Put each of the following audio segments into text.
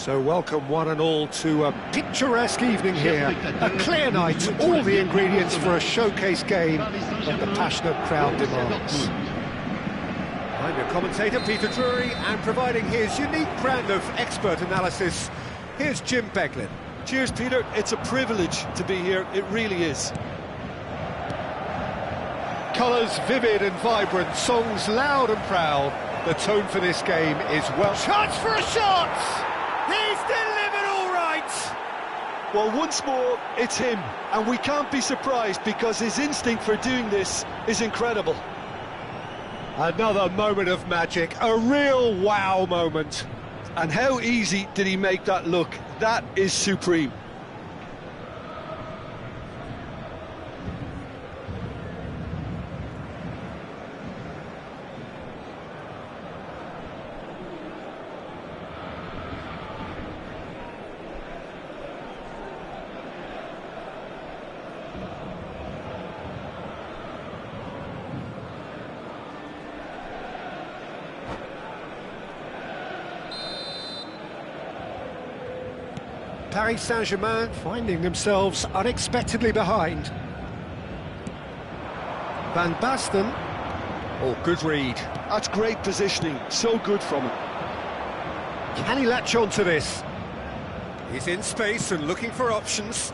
So welcome one and all to a picturesque evening here. A clear night, all the ingredients for a showcase game that the passionate crowd demands. I'm your commentator, Peter Drury, and providing his unique brand of expert analysis, here's Jim Beglin. Cheers, Peter. It's a privilege to be here. It really is. Colours vivid and vibrant, songs loud and proud. The tone for this game is well... Chance for a shot! He's delivered all right! Well, once more, it's him. And we can't be surprised because his instinct for doing this is incredible. Another moment of magic, a real wow moment. And how easy did he make that look? That is supreme. Paris Saint-Germain finding themselves unexpectedly behind. Van Basten. Oh, good read. That's great positioning. So good from him. Can he latch on to this? He's in space and looking for options.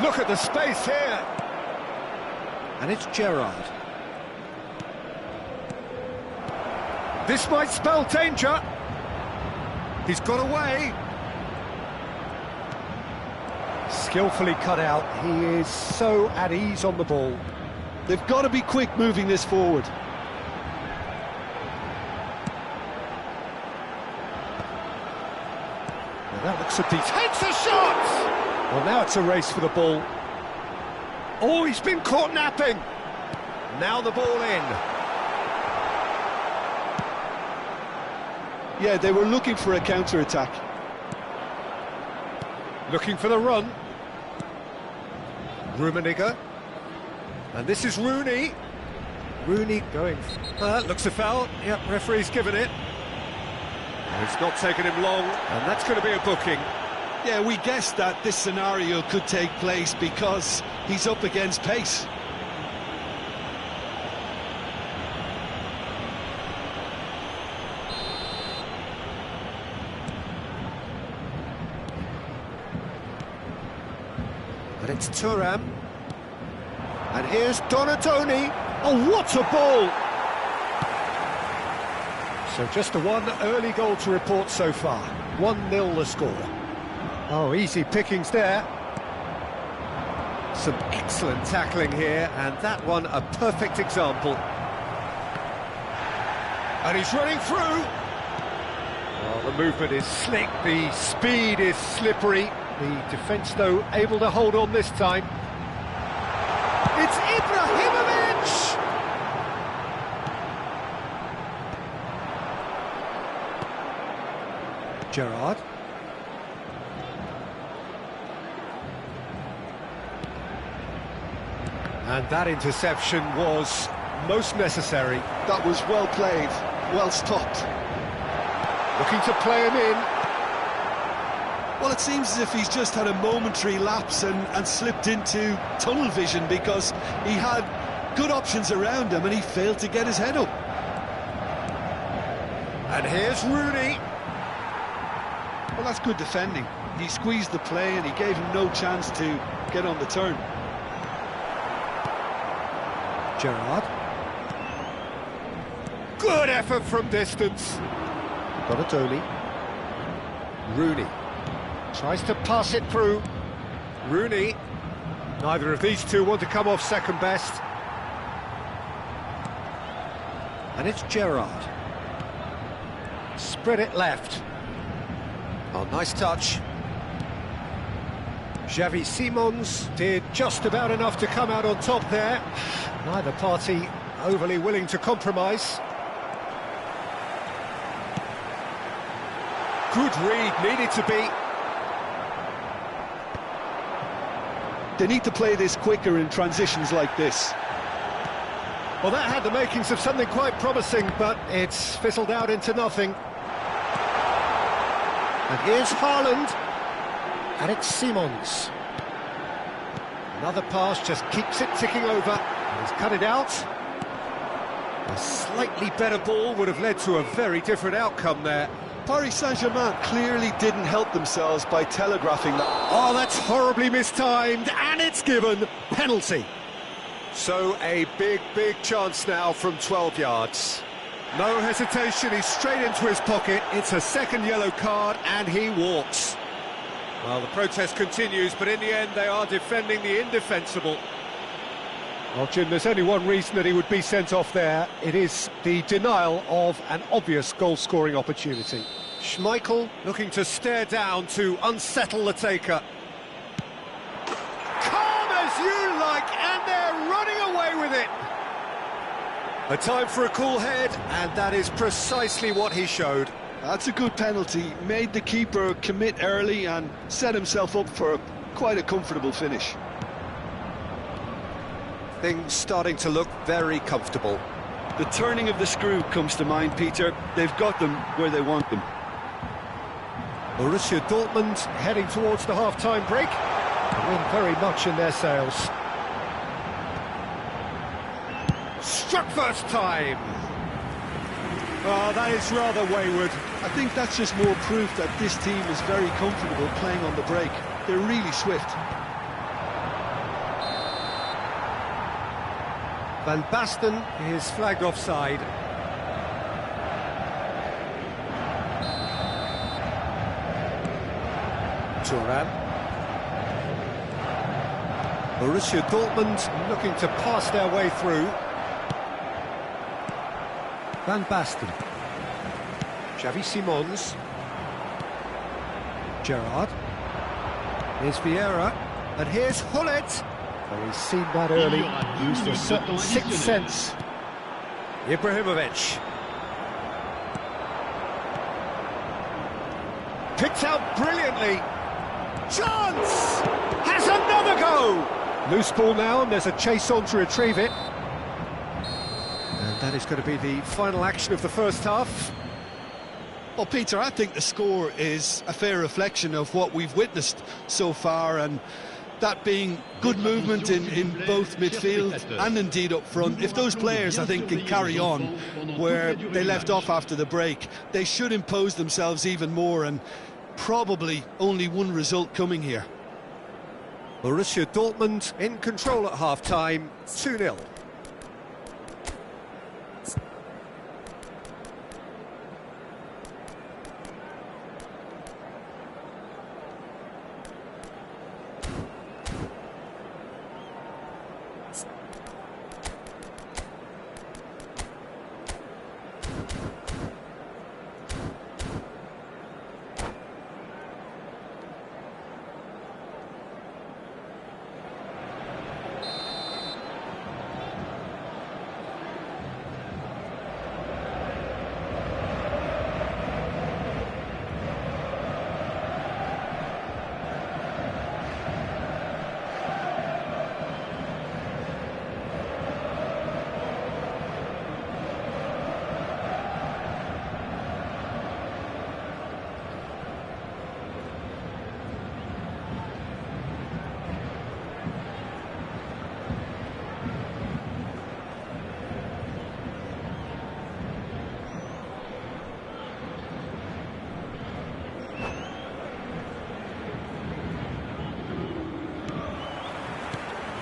Look at the space here. And it's Gerrard. This might spell danger. He's got away. Skillfully cut out. He is so at ease on the ball. They've got to be quick moving this forward. Now that looks a decent... Takes a shot! Well, now it's a race for the ball. Oh, he's been caught napping. Now the ball in. Yeah, they were looking for a counter-attack. Looking for the run. Rummenigge. And this is Rooney. Rooney going... looks a foul. Yep, referee's given it. It's not taken him long, and that's going to be a booking. Yeah, we guessed that this scenario could take place because he's up against pace. But it's Thuram. And here's Donatoni. Oh, what a ball! So just a one early goal to report so far. 1-0 the score. Oh, easy pickings there. Some excellent tackling here, and that one a perfect example. And he's running through. Well, the movement is slick, the speed is slippery. The defence, though, able to hold on this time. It's Ibrahimovic! Gerrard. And that interception was most necessary. That was well played, well stopped. Looking to play him in. Well, it seems as if he's just had a momentary lapse and slipped into tunnel vision because he had good options around him and he failed to get his head up. And here's Rooney. Well, that's good defending. He squeezed the play and he gave him no chance to get on the turn. Gerrard. Good effort from distance. Donatoni. Rooney. Tries to pass it through. Rooney. Neither of these two want to come off second best. And it's Gerrard. Spread it left. Oh, nice touch. Xavi Simons did just about enough to come out on top there. Neither party overly willing to compromise. Good read, needed to be. They need to play this quicker in transitions like this. Well, that had the makings of something quite promising, but it's fizzled out into nothing. And here's Haaland, and it's Simons. Another pass just keeps it ticking over, and he's cut it out. A slightly better ball would have led to a very different outcome there. Paris Saint-Germain clearly didn't help themselves by telegraphing that. Oh, that's horribly mistimed, and it's given. Penalty. So a big chance now from 12 yards. No hesitation, he's straight into his pocket. It's a second yellow card, and he walks. Well, the protest continues, but in the end, they are defending the indefensible. Well, Jim, there's only one reason that he would be sent off there. It is the denial of an obvious goal-scoring opportunity. Schmeichel looking to stare down to unsettle the taker. Calm as you like, and they're running away with it. A time for a cool head, and that is precisely what he showed. That's a good penalty. Made the keeper commit early and set himself up for quite a comfortable finish. Things starting to look very comfortable. The turning of the screw comes to mind, Peter. They've got them where they want them. Borussia Dortmund heading towards the half-time break. The wind very much in their sails. Struck first time. Oh, that is rather wayward. I think that's just more proof that this team is very comfortable playing on the break. They're really swift. Van Basten is flagged offside. Surra. Borussia Dortmund looking to pass their way through. Van Basten. Xavi Simons. Gerrard. Here's Vieira. And here's Hullet. Well, he's seen that early. Used a certain sixth sense. Ibrahimovic. Picked out brilliantly. Chance! Has another go! Loose ball now, and there's a chase on to retrieve it. And that is going to be the final action of the first half. Well, Peter, I think the score is a fair reflection of what we've witnessed so far, and that being good movement in both midfield and indeed up front. If those players, I think, can carry on where they left off after the break, they should impose themselves even more, and probably only one result coming here. Borussia Dortmund in control at half-time, 2-0.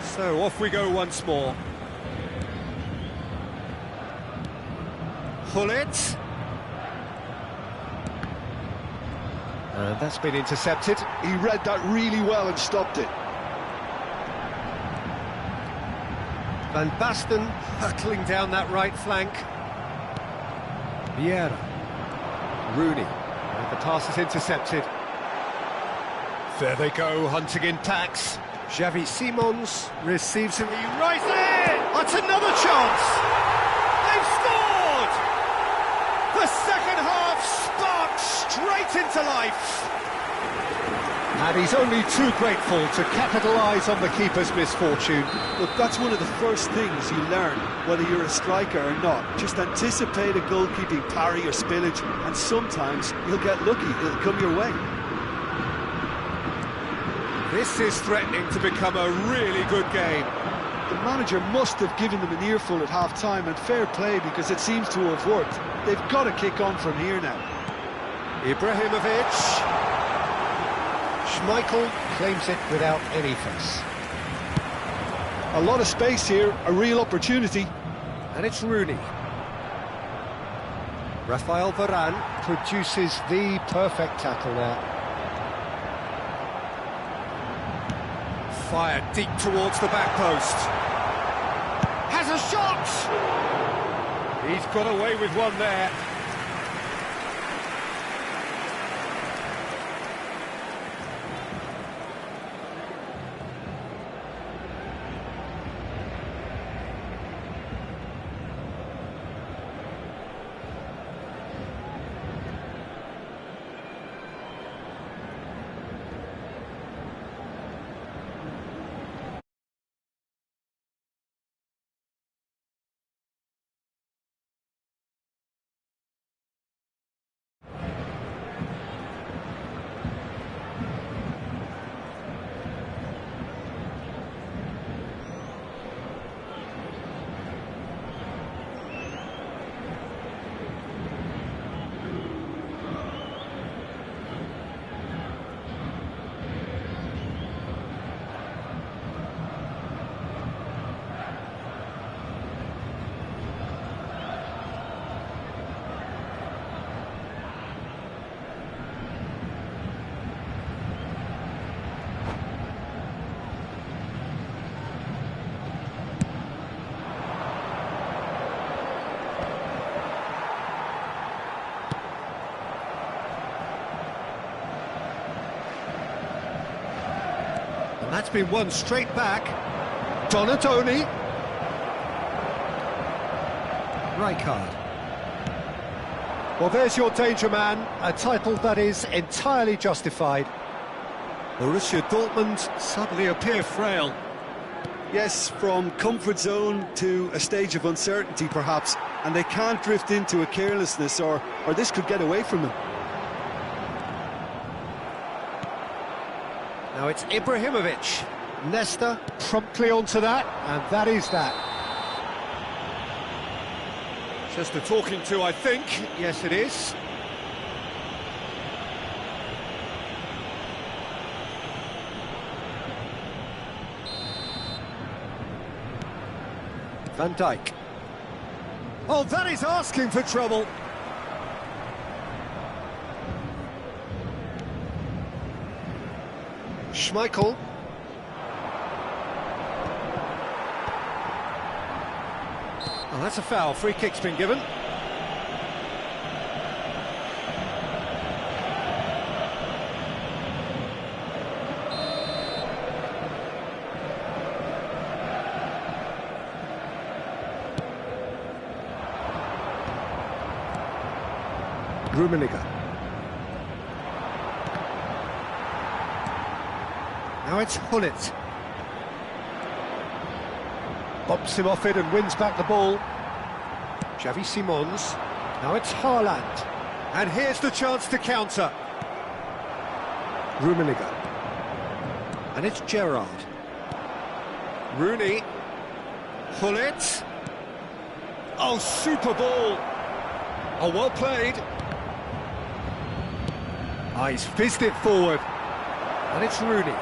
So off we go once more. Hullet. And that's been intercepted. He read that really well and stopped it. Van Basten hurtling down that right flank. Vieira. Rooney. And the pass is intercepted. There they go, hunting in packs. Xavi Simons receives him. He right there! That's another chance! They've scored! The second half sparks straight into life. And he's only too grateful to capitalise on the keeper's misfortune. Look, that's one of the first things you learn, whether you're a striker or not. Just anticipate a goalkeeping parry or spillage, and sometimes you'll get lucky, it'll come your way. This is threatening to become a really good game. The manager must have given them an earful at half-time, and fair play, because it seems to have worked. They've got to kick on from here now. Ibrahimovic. Schmeichel claims it without any fuss. A lot of space here, a real opportunity. And it's Rooney. Rafael Varane produces the perfect tackle there. Fired deep towards the back post. Has a shot! He's got away with one there. And that's been won straight back. Donatoni. Rijkaard. Well, there's your danger man, a title that is entirely justified. Borussia Dortmund suddenly appear frail. Yes, from comfort zone to a stage of uncertainty, perhaps, and they can't drift into a carelessness, or this could get away from them. Now it's Ibrahimovic. Nesta promptly onto that, and that is that. Just a talking to, I think. Yes, it is. Van Dijk. Oh, that is asking for trouble. Schmeichel. Oh, that's a foul. Free kick's been given. Rummenigge. Now it's Hullet. Bumps him off it and wins back the ball. Xavi Simons. Now it's Haaland. And here's the chance to counter. Rummenigge. And it's Gerrard. Rooney. Hullet. Oh, super ball. Oh, well played. Oh, he's fizzed it forward. And it's Rooney.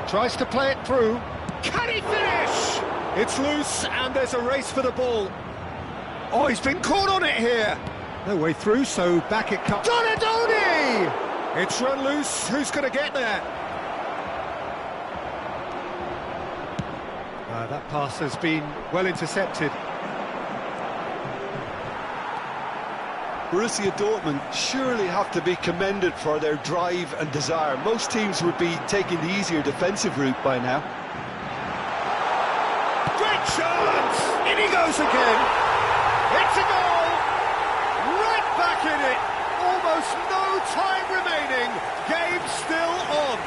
Tries to play it through. Can he finish? It's loose, and there's a race for the ball. Oh, he's been caught on it here. No way through, so back it comes. Donadoni! It's run loose. Who's going to get there? That pass has been well intercepted. Borussia Dortmund surely have to be commended for their drive and desire. Most teams would be taking the easier defensive route by now. Great chance! In he goes again. It's a goal! Right back in it. Almost no time remaining. Game still on.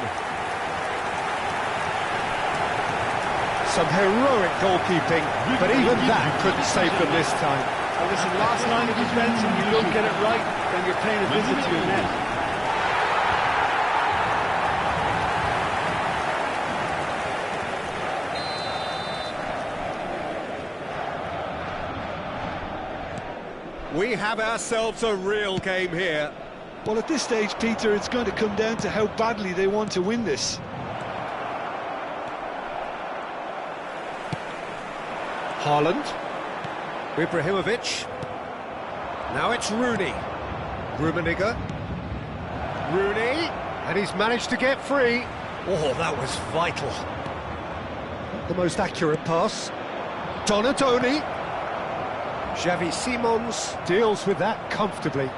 Some heroic goalkeeping, but even that couldn't save them this time. Well, listen, last line of defence, and you don't get it right, then you're paying a visit to your net. We have ourselves a real game here. Well, at this stage, Peter, it's going to come down to how badly they want to win this. Haaland. Ibrahimovic. Now it's Rooney. Rummenigge. Rooney. And he's managed to get free. Oh, that was vital. Not the most accurate pass. Donatoni. Xavi Simons deals with that comfortably.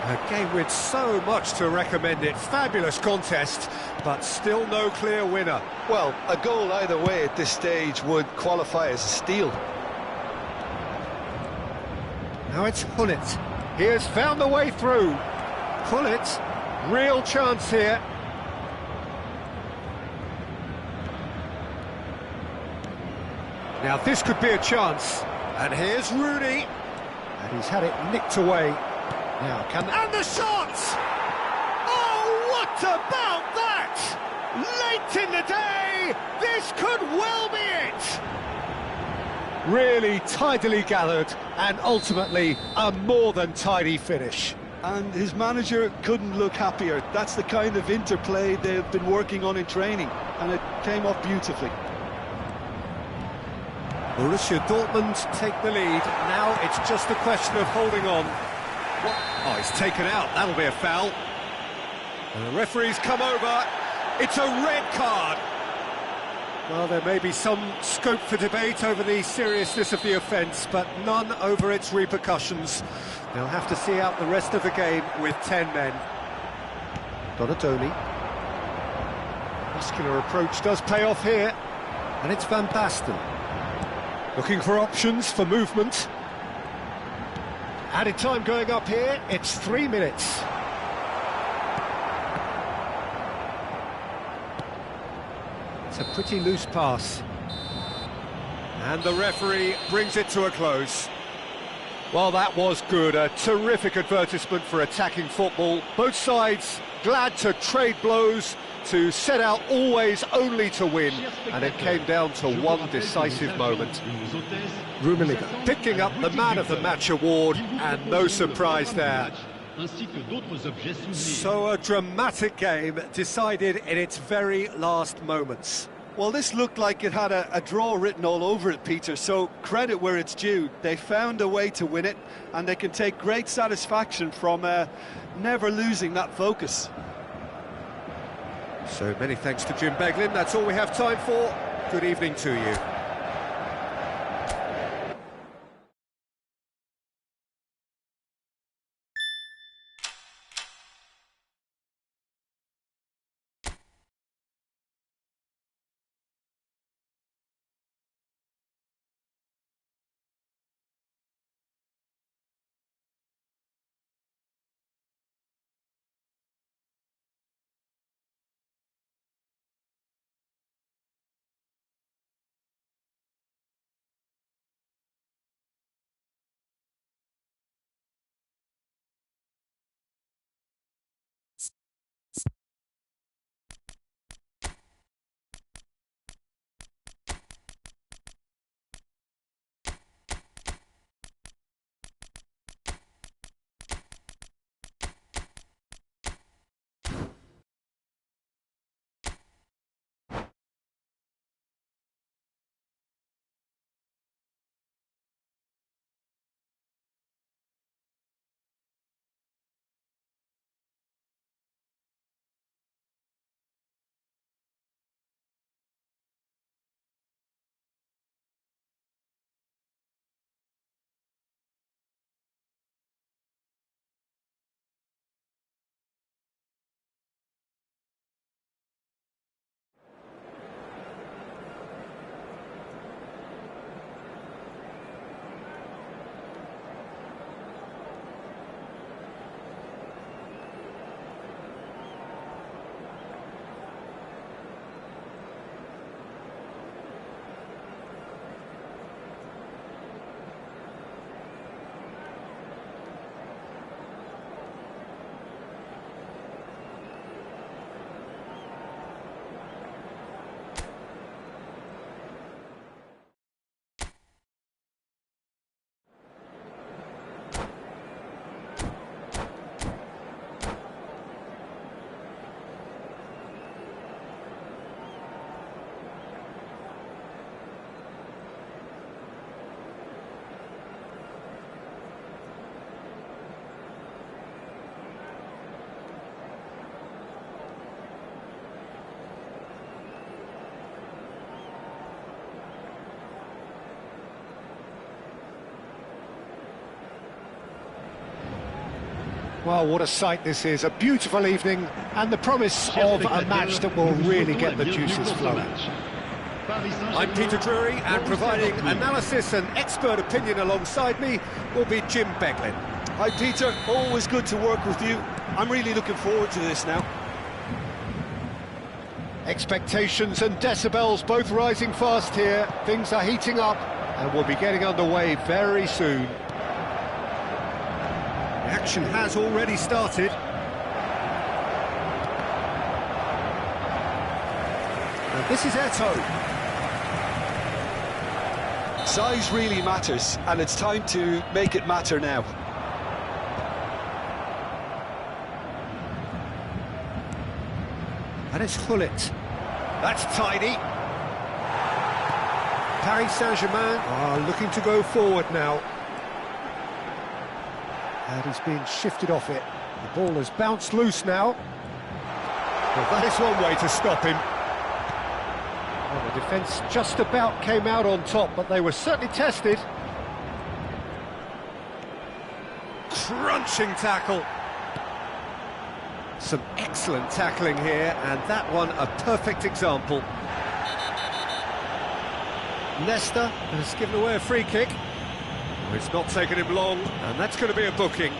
A game with so much to recommend it. Fabulous contest, but still no clear winner. Well, a goal either way at this stage would qualify as a steal. Now it's Gullit. He has found the way through. Gullit, real chance here. Now this could be a chance. And here's Rooney. And he's had it nicked away. Now can... And the shot! Oh, what about that? Late in the day, this could well be it. Really tidily gathered, and ultimately a more than tidy finish. And his manager couldn't look happier. That's the kind of interplay they've been working on in training, and it came off beautifully. Borussia Dortmund take the lead. Now it's just a question of holding on. What? Oh, he's taken out. That'll be a foul. And the referee's come over. It's a red card. Well, there may be some scope for debate over the seriousness of the offence, but none over its repercussions. They'll have to see out the rest of the game with 10 men. Donatoni. Muscular approach does pay off here. And it's Van Basten. Looking for options for movement. Added time going up here, it's 3 minutes. It's a pretty loose pass. And the referee brings it to a close. Well, that was good. A terrific advertisement for attacking football. Both sides glad to trade blows, to set out always only to win, and it came down to one decisive moment. Rummenigge picking up the Man of the Match award, and no surprise there. So a dramatic game decided in its very last moments. Well, this looked like it had a draw written all over it, Peter, so credit where it's due. They found a way to win it, and they can take great satisfaction from never losing that focus. So many thanks to Jim Beglin. That's all we have time for. Good evening to you. Well, what a sight this is. A beautiful evening and the promise of a match that will really get the juices flowing. I'm Peter Drury, and providing analysis and expert opinion alongside me will be Jim Beglin. Hi Peter, always good to work with you. I'm really looking forward to this now. Expectations and decibels both rising fast here. Things are heating up and we'll be getting underway very soon. The action has already started. And this is Eto'o. Size really matters, and it's time to make it matter now. And it's Gullit. That's tidy. Paris Saint-Germain are looking to go forward now. And he's being shifted off it. The ball has bounced loose now. Well, that is one way to stop him. Well, the defence just about came out on top, but they were certainly tested. Crunching tackle. Some excellent tackling here, and that one a perfect example. Leicester has given away a free kick. It's not taken him long, and that's going to be a booking.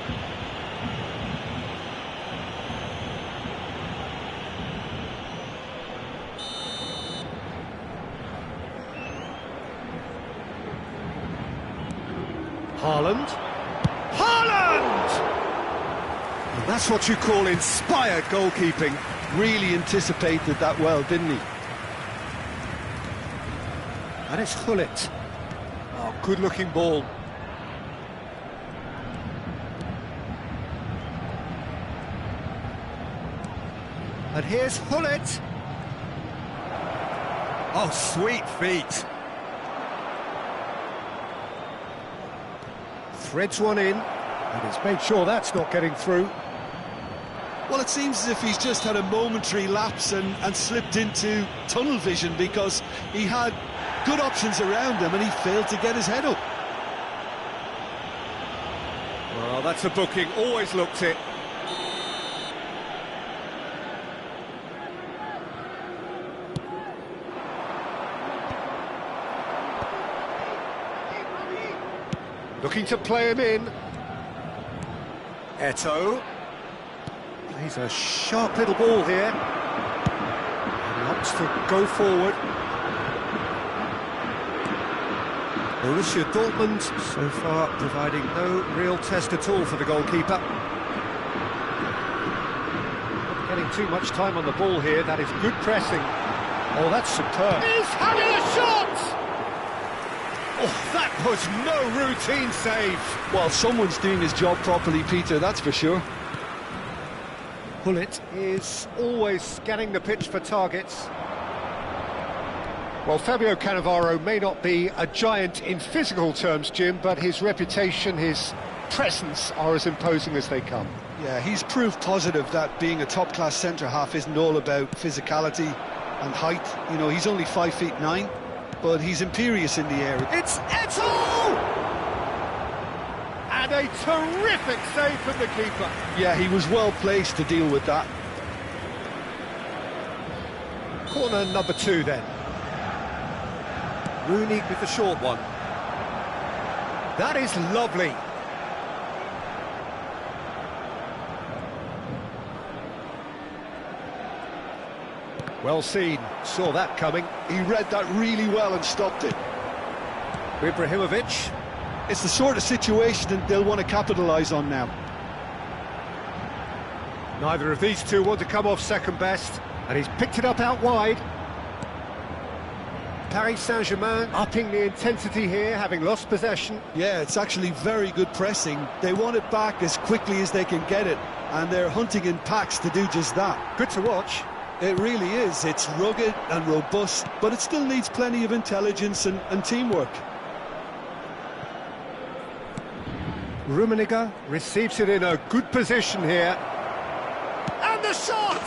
Haaland. And that's what you call inspired goalkeeping. Really anticipated that well, didn't he? And it's Gullit. Oh, good-looking ball. And here's Gullit. Oh, sweet feet. Threads one in, and he's made sure that's not getting through. Well, it seems as if he's just had a momentary lapse and slipped into tunnel vision, because he had good options around him and he failed to get his head up. Well, that's a booking, always looked it. Looking to play him in. Eto'o. He's a sharp little ball here. And he opts to go forward. Borussia Dortmund so far providing no real test at all for the goalkeeper. Not getting too much time on the ball here. That is good pressing. Oh, that's superb. He's having a shot! Oh, that was no routine save. Well, someone's doing his job properly, Peter, that's for sure. Gullit is always scanning the pitch for targets. Well, Fabio Cannavaro may not be a giant in physical terms, Jim, but his reputation, his presence are as imposing as they come. Yeah, he's proof positive that being a top-class centre-half isn't all about physicality and height. You know, he's only 5'9", but he's imperious in the air. It's Eto'o! And a terrific save from the keeper. Yeah, he was well placed to deal with that. Corner number 2 then. Rooney with the short one. That is lovely. Well seen, saw that coming. He read that really well and stopped it. Ibrahimovic. It's the sort of situation that they'll want to capitalise on now. Neither of these two want to come off second best, and he's picked it up out wide. Paris Saint-Germain upping the intensity here, having lost possession. Yeah, it's actually very good pressing. They want it back as quickly as they can get it, and they're hunting in packs to do just that. Good to watch. It really is. It's rugged and robust, but it still needs plenty of intelligence and teamwork. Rummenigge receives it in a good position here. And the shot!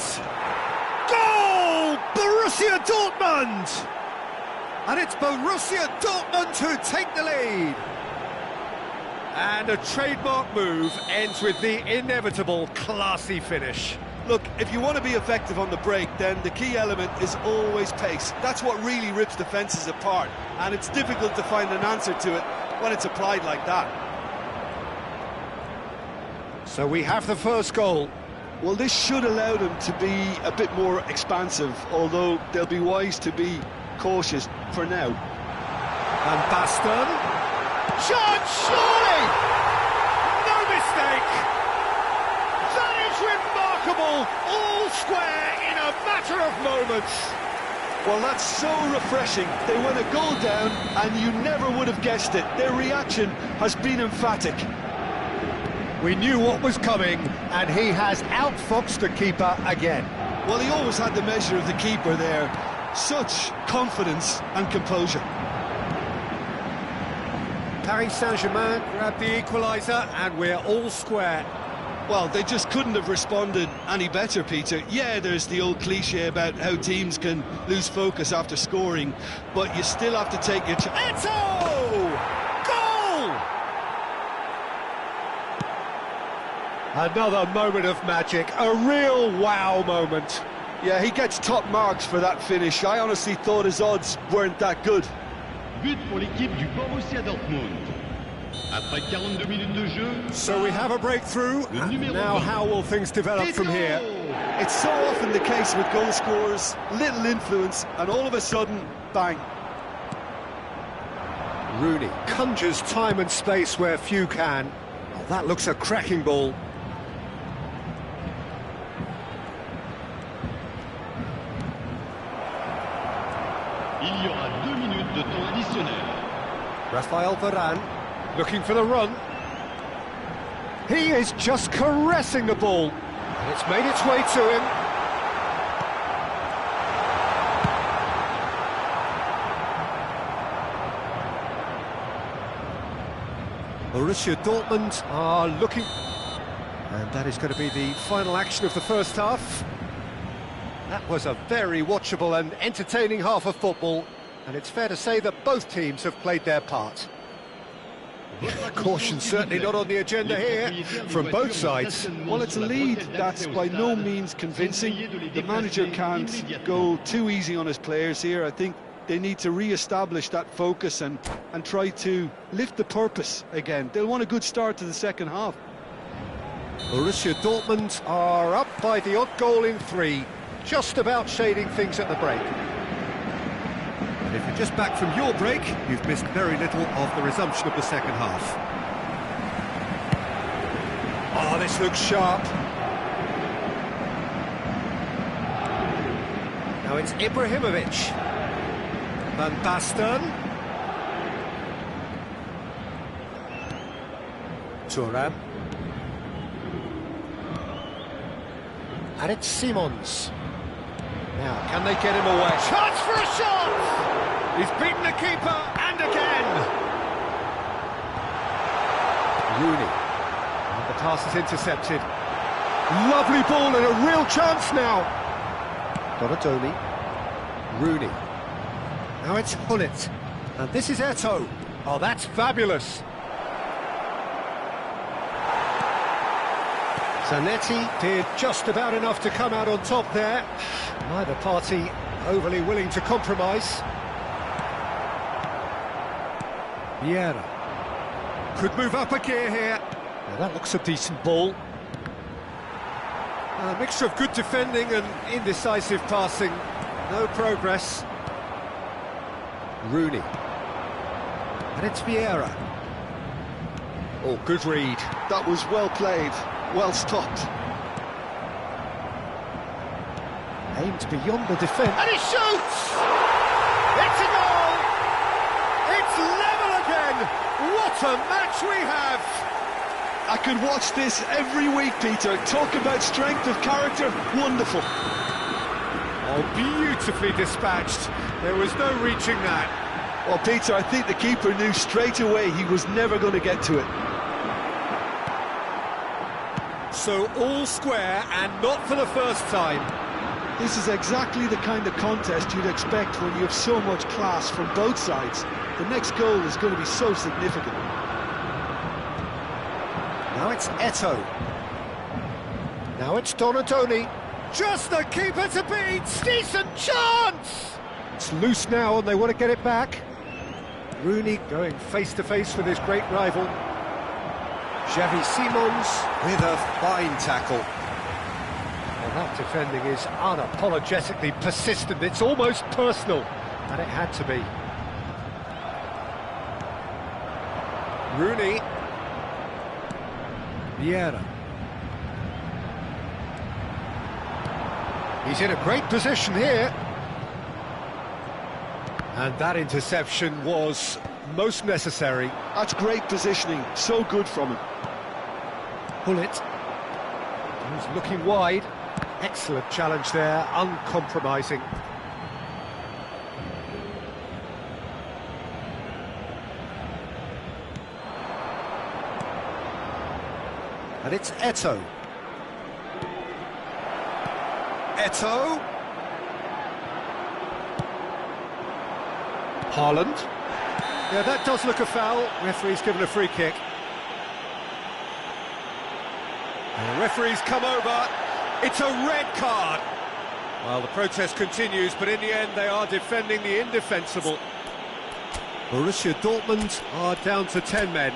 Goal! Borussia Dortmund! And it's Borussia Dortmund who take the lead. And a trademark move ends with the inevitable classy finish. Look, if you want to be effective on the break, then the key element is always pace. That's what really rips defences apart, and it's difficult to find an answer to it when it's applied like that. So we have the first goal. Well, this should allow them to be a bit more expansive, although they'll be wise to be cautious for now. And Baston. Shot, surely! No mistake! That is remarkable! All square in a matter of moments. Well, that's so refreshing. They went a goal down, and you never would have guessed it. Their reaction has been emphatic. We knew what was coming, and he has outfoxed the keeper again. Well, he always had the measure of the keeper there. Such confidence and composure. Paris Saint-Germain grabbed the equaliser, and we're all square. Well, they just couldn't have responded any better, Peter. Yeah, there's the old cliche about how teams can lose focus after scoring, but you still have to take your chance. Goal! Another moment of magic, a real wow moment. Yeah, he gets top marks for that finish. I honestly thought his odds weren't that good. But pour l'équipe du Borussia Dortmund. Après 42 minutes de jeu. So we have a breakthrough, and now how will things develop from here? It's so often the case with goal scorers, little influence, and all of a sudden, bang. Rooney conjures time and space where few can. Oh, that looks a cracking ball. Il y aura 2 minutes de temps additionnel. Raphael Varane looking for the run. He is just caressing the ball. And it's made its way to him. Borussia Dortmund are looking... And that is going to be the final action of the first half. That was a very watchable and entertaining half of football, and it's fair to say that both teams have played their part. Caution certainly not on the agenda here, from both sides. Well, it's a lead that's by no means convincing. The manager can't go too easy on his players here. I think they need to re-establish that focus and try to lift the purpose again. They'll want a good start to the second half. Borussia Dortmund are up by the odd goal in 3. Just about shading things at the break. And if you're just back from your break, you've missed very little of the resumption of the second half. Oh, this looks sharp. Now it's Ibrahimovic. Van Basten. Surra. And it's Simons. Now, can they get him away? Chance for a shot! He's beaten the keeper, and again! Rooney. And the pass is intercepted. Lovely ball and a real chance now. Donatoni. Rooney. Now it's Hullet. And this is Eto'o. Oh, that's fabulous. Zanetti did just about enough to come out on top there. Neither party overly willing to compromise. Vieira could move up a gear here. Now that looks a decent ball. A mixture of good defending and indecisive passing. No progress. Rooney. And it's Vieira. Oh, good read. That was well played. Well stopped. Aimed beyond the defence. And he shoots! It's a goal! It's level again! What a match we have! I could watch this every week, Peter. Talk about strength of character. Wonderful. Oh, beautifully dispatched. There was no reaching that. Well, Peter, I think the keeper knew straight away he was never going to get to it. So all square, and not for the first time. This is exactly the kind of contest you'd expect when you have so much class from both sides. The next goal is going to be so significant. it's Eto'o. Now it's Donatoni. Just the keeper to beat. Decent chance. It's loose now and they want to get it back. Rooney going face-to-face with his great rival. Xavi Simons with a fine tackle. Well, that defending is unapologetically persistent. It's almost personal, and it had to be. Rooney. Vieira. He's in a great position here. And that interception was most necessary. That's great positioning, so good from him. Bullet. He's looking wide. Excellent challenge there, uncompromising. And it's Eto'o. Eto'o. Haaland. Yeah, that does look a foul. Referee's given a free kick. And the referee's come over. It's a red card. Well, the protest continues, but in the end they are defending the indefensible. Borussia Dortmund are down to 10 men.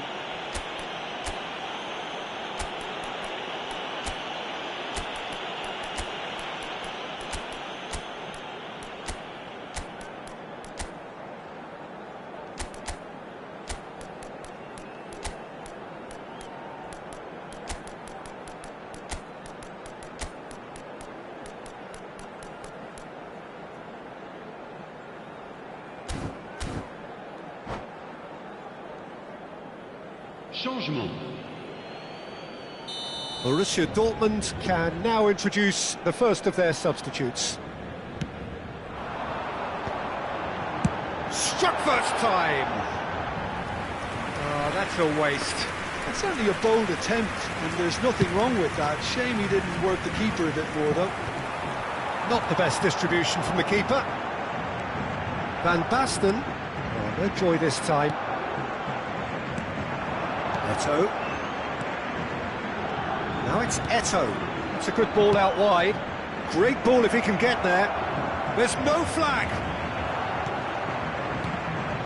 Changement. Borussia Dortmund can now introduce the first of their substitutes. Struck first time! Oh, that's a waste. It's certainly a bold attempt, and there's nothing wrong with that. Shame he didn't work the keeper a bit more, though. Not the best distribution from the keeper. Van Basten. Oh, no joy this time. Eto'o. Now it's Eto'o. It's a good ball out wide. Great ball if he can get there. There's no flag.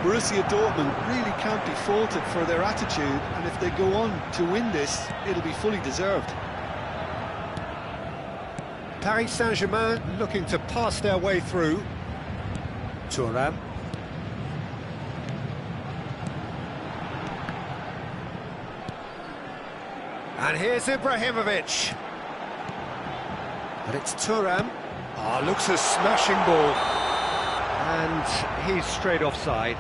Borussia Dortmund really can't be faulted for their attitude, and if they go on to win this, it'll be fully deserved. Paris Saint-Germain looking to pass their way through. Thuram. And here's Ibrahimovic. But it's Thuram. Ah, looks a smashing ball. And he's straight offside.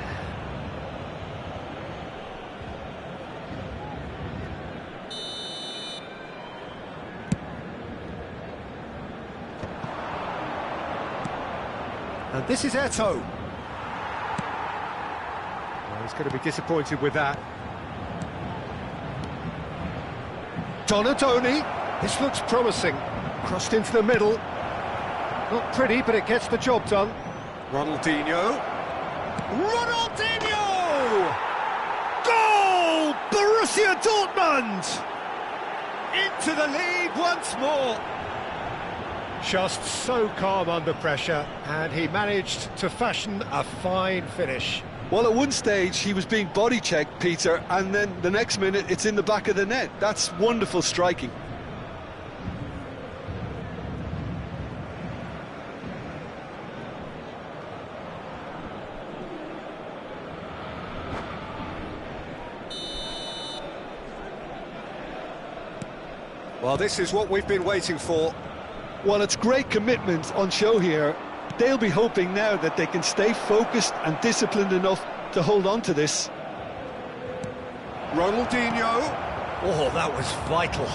And this is Eto'o. Well, he's going to be disappointed with that. Donatoni. This looks promising. Crossed into the middle. Not pretty, but it gets the job done. Ronaldinho. Ronaldinho! Goal! Borussia Dortmund! Into the lead once more. Just so calm under pressure, and he managed to fashion a fine finish. Well, at one stage he was being body checked, Peter, and then the next minute it's in the back of the net. That's wonderful striking. Well, this is what we've been waiting for. Well, it's great commitment on show here. They'll be hoping now that they can stay focused and disciplined enough to hold on to this. Ronaldinho. Oh, that was vital.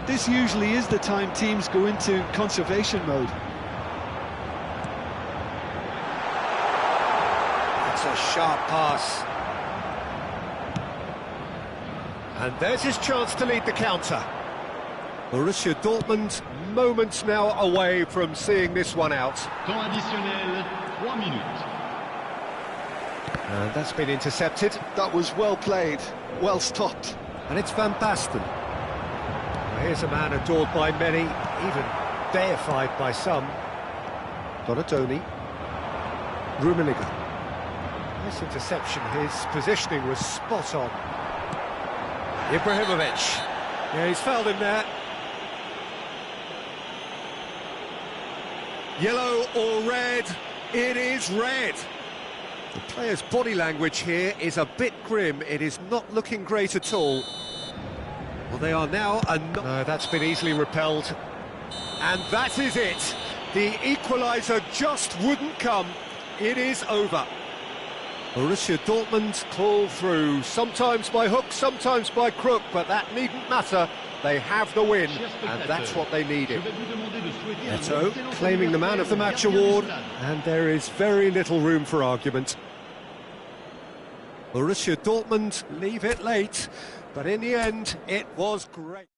This usually is the time teams go into conservation mode. That's a sharp pass. And there's his chance to lead the counter. Borussia Dortmund moments now away from seeing this one out. Temps additionnel, 3 minutes. And that's been intercepted. That was well played, well stopped. And it's Van Basten. Now here's a man adored by many, even deified by some. Donatoni. Rummenigge. Nice interception, his positioning was spot on. Ibrahimovic. Yeah, he's fouled him there. Yellow or red? It is red. The player's body language here is a bit grim. It is not looking great at all. Well, they are now... No, that's been easily repelled. And that is it. The equaliser just wouldn't come. It is over. Borussia Dortmund call through, sometimes by hook, sometimes by crook, but that needn't matter. They have the win, and that's what they needed. Neto claiming the Man of the Match award, and there is very little room for argument. Borussia Dortmund leave it late, but in the end, it was great.